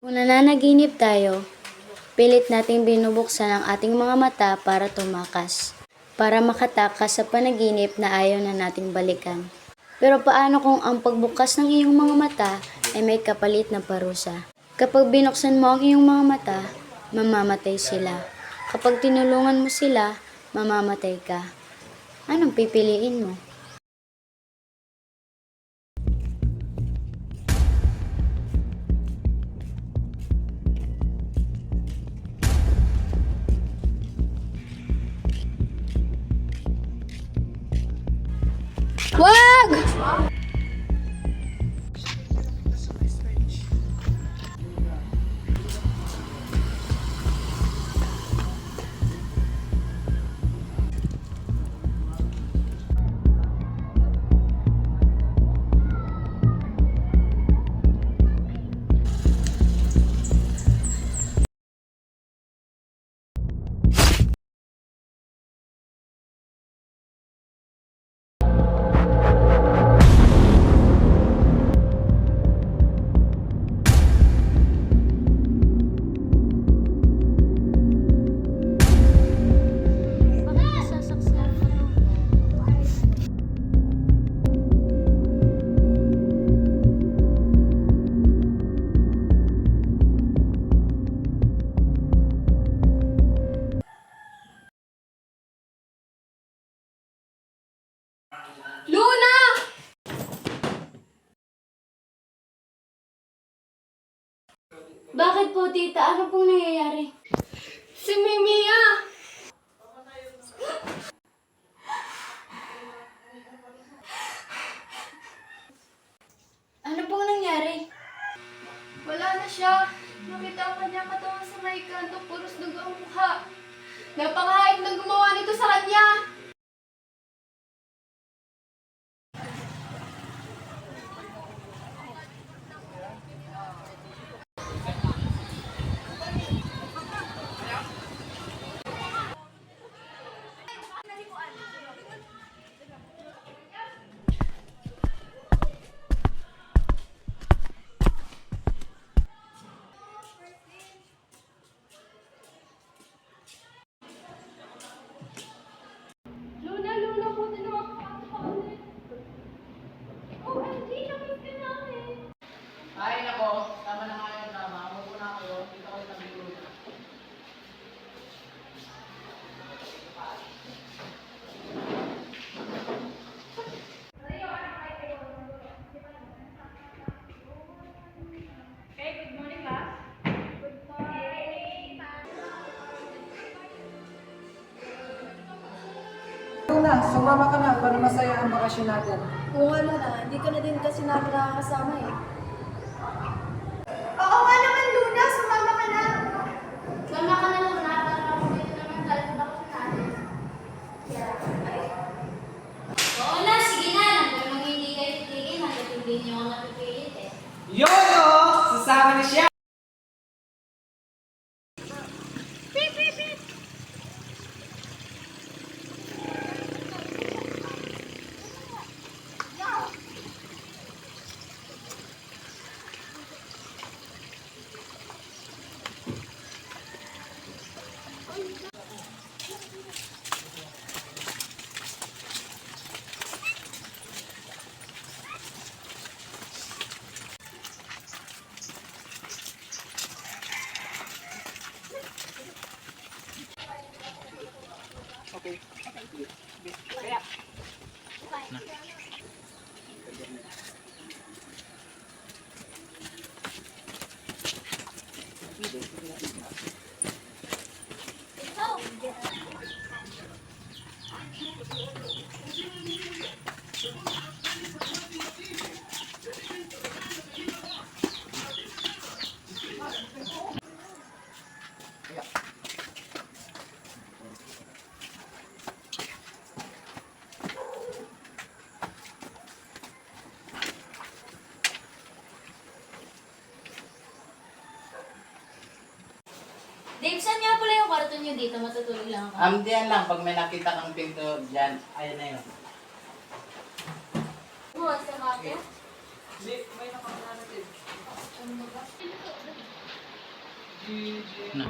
Kung nananaginip tayo, pilit nating binubuksan ang ating mga mata para tumakas, para makatakas sa panaginip na ayaw na nating balikan. Pero paano kung ang pagbukas ng iyong mga mata ay may kapalit na parusa? Kapag binuksan mo ang iyong mga mata, mamamatay sila. Kapag tinulungan mo sila, mamamatay ka. Anong pipiliin mo? Wag! Luna! Bakit po, tita? Ano pong nangyayari? Si Mimia! Ano pong nangyari? Wala na siya. Nakita ang kanyang katawan sa may kanto, puros dugo ang mukha. Napakahayop na gumawa nito sa kanya! Luna, buti na ako ulit. OMG, nakit ka namin! Ay, nako. Tama na nga yung drama. Huwag na kayo. Dito kayo nabiguro. Okay, good morning, class. Good morning. Luna, sumama ka na para masaya ang bakasyon natin. Oo nga Luna, hindi ka na din kasi namin nakakasama eh. Oo nga naman, Luna, sumama ka na. Sama ka na lang na para kumita naman tayo sa bakasyon natin. Oo na, sige na. Hanggang hindi kayo titigil, hanggang hindi niyo ako napipilit eh. Yun o! Sasama na siya! Dave, saan nga pala yung kwarto niyo dito? Matutulog lang ako. Diyan lang. Pag may nakita kang pinto dyan, ayun na yun. Bukas ka kate? May nakakarating. Sino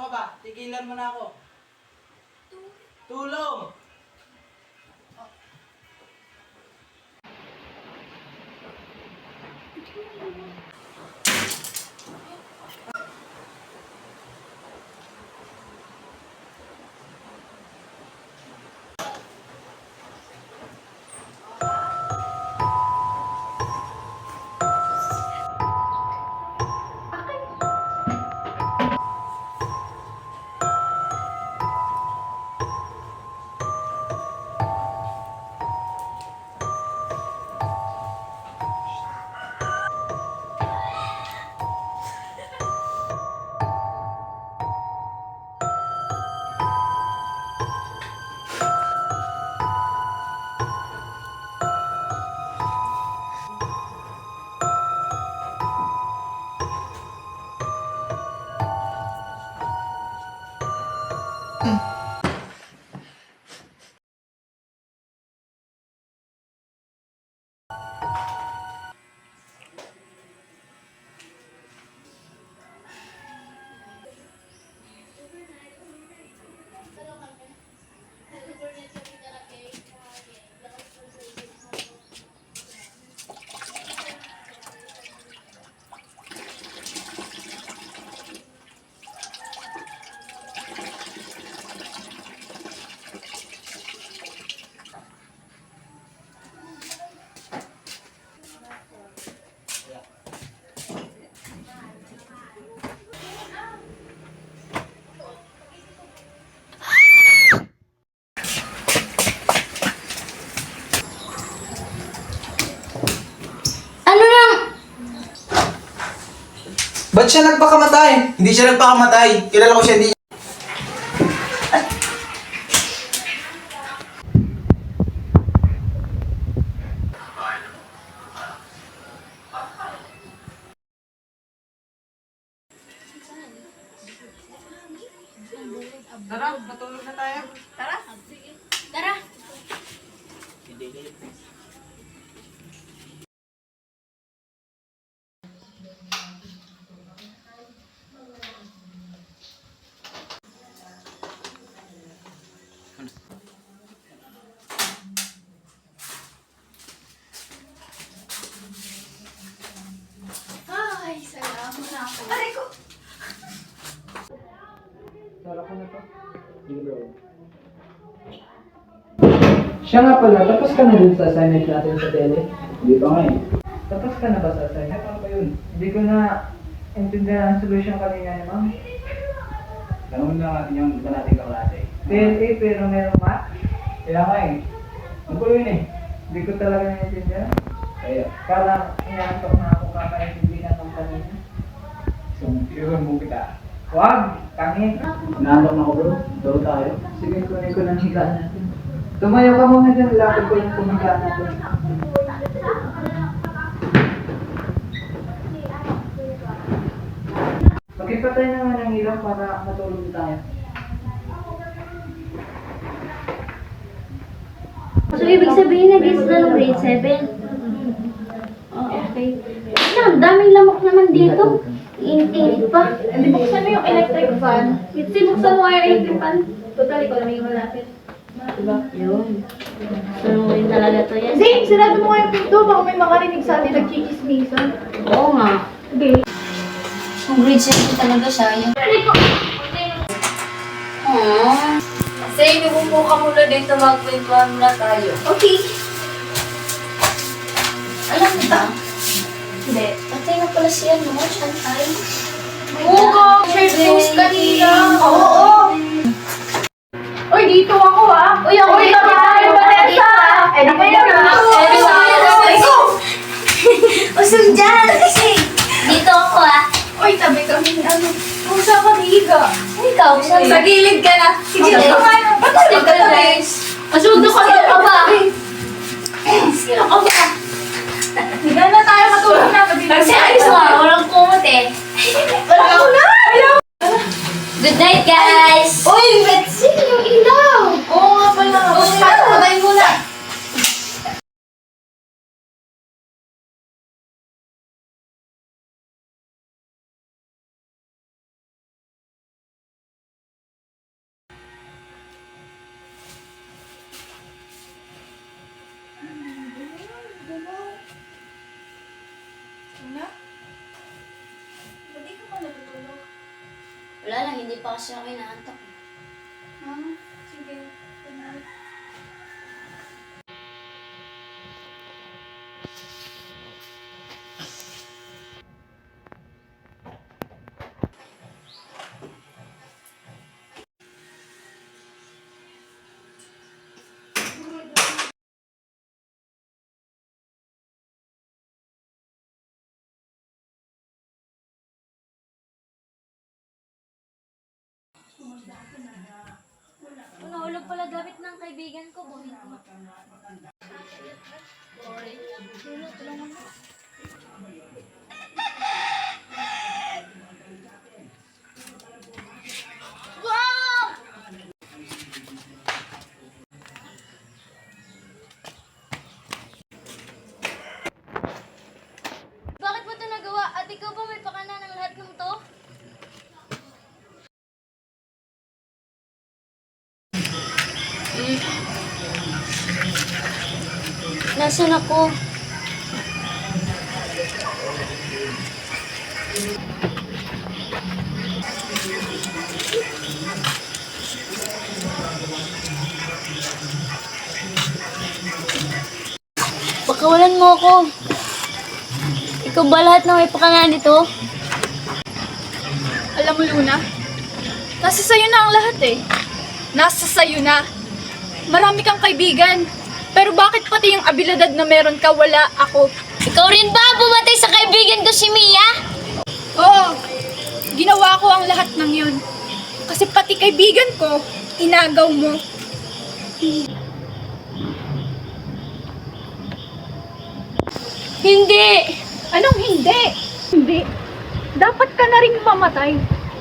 ka ba? Tigilan mo na ako. Tulong! Ano lang? Ba't siya nagpakamatay? Hindi siya nagpakamatay. Kilala ko siya, hindi. Tara, matulog na tayo. Tara. Ay, salamat na ako. Aray ko! Tara ko na to. Siya nga pala, tapos ka na dun sa assignment natin sa tele? Hindi pa nga eh. Tapos ka na ba sa assignment? Ano ba yun? Hindi ko na intindihan ang solution kanina ni ma'am. Tanungin na natin yung iba nating kaklase. PLA pero meron math? Kaya nga eh. Ano ko yun eh? Hindi ko talaga naintindihan. Kaya, Parang inaantok na ako kakaintindihan ng kanina. sumpiyon mo kita. Wag! Tangin! Nahanap na ako bro. Dito tayo. Sige, kunin ko ng higaan natin. Tumayo ka muna dyan, lapit ko yung higaan natin. Magipatay naman ang ilaw para matulog tayo. So, ibig sabihin nag-is na ng grade 7? Oh, okay. Ang daming lamok naman dito. Init-init pa. Hindi buksan mo yung electric fan. Kasi buksan mo yung electric fan. Total, ikaw naman yung malapit. Yun. Sunungin talaga to yan. Zane, sarado mo nga yung pinto. Baka may makarinig sa atin nagchichismisan. Oo nga. Okay. Kung grade 7 talaga siya, yung... Aww. Zane, umupo ka muna dito, magkwentuhan muna tayo. Okay. Alam mo ba? Hindi. Patay na pala si ano, Chantal. Oo ka, share post kanina. Oo. Uy, dito ako ah. Uy, ako dito tayo, Vanessa. Eh, di ba yun ah? Usog dyan! Dito ako ah. Uy, tabi kami ano. Kung saan ka higa? Ikaw, saan Sa gilid ka na. Sige, kumain. Ba't tayo magkatabi? Masundo ka na ka ba? Sino ka ba? Higa na tayo, matulog na. Nagsiayos Good night, guys! Uy, Betsy, yung ilaw! Oo nga pala. Patayin muna. Wala lang, hindi pa kasi ako inaantok. Sige. Nahulog pala gamit ng kaibigan ko. Buhin ko. Bakit mo ito nagawa? At ikaw ba may pakana ng lahat ng to? Nasaan ako? Pakawalan mo ako. Ikaw ba lahat na may pakana dito? Alam mo, Luna, nasa sayo na ang lahat eh. Nasa sayo na. Marami kang kaibigan. Pero bakit pati yung abilidad na meron ka, wala ako? Ikaw rin ba bumatay sa kaibigan ko si Mia? Oo, ginawa ko ang lahat ng yun. Kasi pati kaibigan ko, inagaw mo. Hindi! Anong hindi? Hindi. Dapat ka na rin mamatay.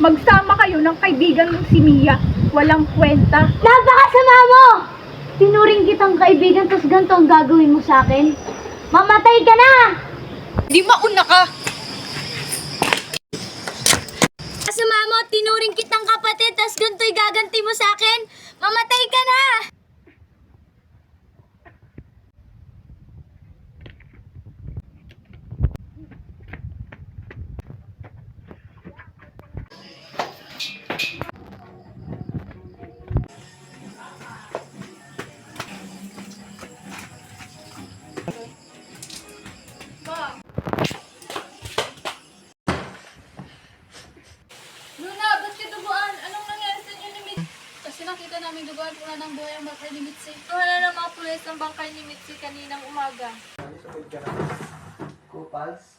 Magsama kayo ng kaibigan mong si Mia. Walang kwenta. Napakasama mo! Tinuring kitang kaibigan, tapos ganito ang gagawin mo sa akin? Mamatay ka na! Di mauna ka. Kasama mo, tinuring kitang kapatid, tapos ganito'y gaganti mo sa akin? Mamatay ka na! Luna, ba't ka duguan? Anong nangyari sa inyo ni Mitzi? Kasi nakita namin duguan po na ng buhay ang bangkay ni Mitzi. Wala na mga pulis ang bangkay ni Mitzi kaninang umaga. Kupals?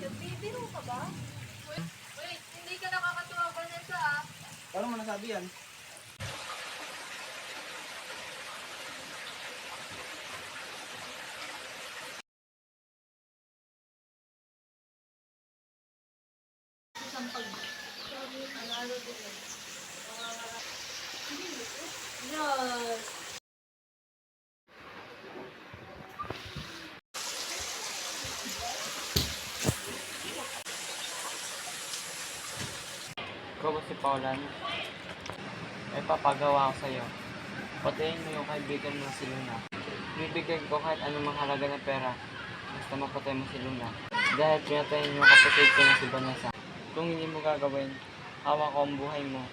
Nagbibiro ka ba? Wait, hindi ka nakakatuwa, Vanessa ah. Paano mo nasabi yan? Ikaw ba si Paulan? May papagawa ko sa'yo. Patayin mo yung kaibigan mo si Luna. Bibigyan ko kahit anong mahalaga na pera. Basta mapatay mo si Luna. Dahil pinatayin yung kapatid ko na si Vanessa. Kung hindi mo gagawin, hawak ko ang buhay mo.